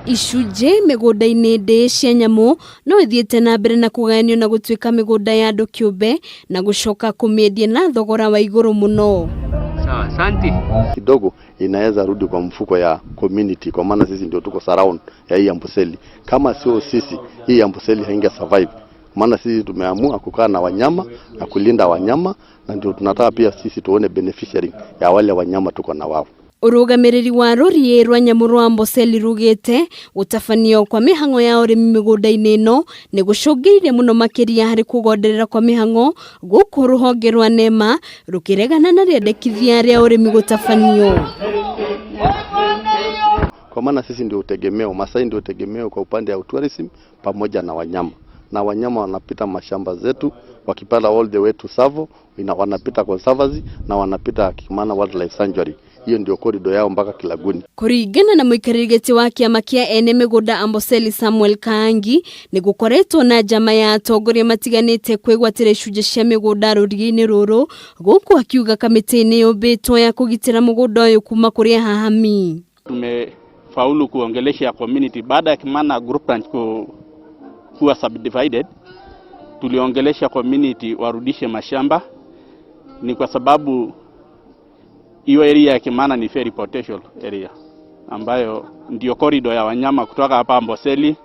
icunji migunda-ini ndi cia nyamu no ithiete na mbere na kugayanio na gutuika migunda ya andu kiumbe na gucoka kumiendia na thogora wa iguru muno. Sawa, asante. Kidogo inaweza rudi kwa mfuko ya community, kwa maana sisi ndio tuko surround ya hii Amboseli. Kama sio sisi, hii Amboseli hainge survive. Maana sisi tumeamua kukaa na wanyama na kulinda wanyama, na ndio tunataka pia sisi tuone beneficiary ya wale wanyama tuko na wao. Urugamiriri wa rurii rwa nyamu rwa Amboseli rugite utafanio kwa Mihang'o ya urimi migunda-ini ino ni gucungiririe muno makiria hari kugonderera kwa Mihang'o guku ruhonge rwa nema rukiregana na riendekithia ria urimi gutafanio. Kwa maana sisi ndio utegemeo, Masai ndio utegemeo kwa upande ya tourism pamoja na wanyama. Na wanyama wanapita mashamba zetu wakipanda all the way to Savo, wanapita Conservancy na wanapita Kuumana Wildlife Sanctuary. Hiyo ndio corridor yao mpaka Kilaguni. Kuringana na muikarĩrĩgĩti wa kĩama kĩa ene migunda Amboseli Samuel Kaangi ni gukoretwo na njama ya atongoria matiganĩte kwĩgwatĩra icunjĩ cia migunda rurii-ini ruru guku akiuga kamĩtĩ-inĩ yũmbĩtwo ya kugitira mugunda ũyũ kuma kuri ahahami. Tumefaulu kuongelesha community baada ya Kuumana group ranch kuwa subdivided. Tuliongelesha community warudishe mashamba, ni kwa sababu hiyo area ya Kuumana ni very potential area ambayo ndio corridor ya wanyama kutoka hapa Amboseli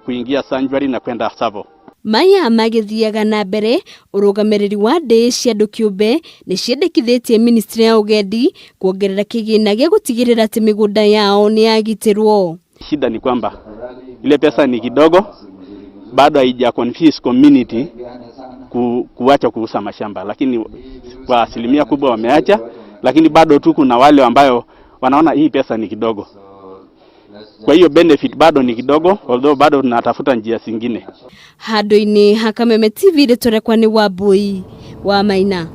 kuingia sanctuary na kwenda Savo. Maya magithiaga na mbere urugamiriri wa ndi cia andu kiumbe ni ciendekithĩtie ministry ya ugendi kuongerera kigina gĩa gutigirira ati migunda yao ni yagitirwo. Shida ni kwamba ile pesa ni kidogo, bado haija confuse community kuacha kuuza mashamba, lakini kwa asilimia kubwa wameacha, lakini bado tu kuna wale ambao wanaona hii pesa ni kidogo. Kwa hiyo benefit bado ni kidogo, although bado tunatafuta njia zingine. Handũ-inĩ ha Kameme TV rĩtũrekwa nĩ Wambui wa Maina.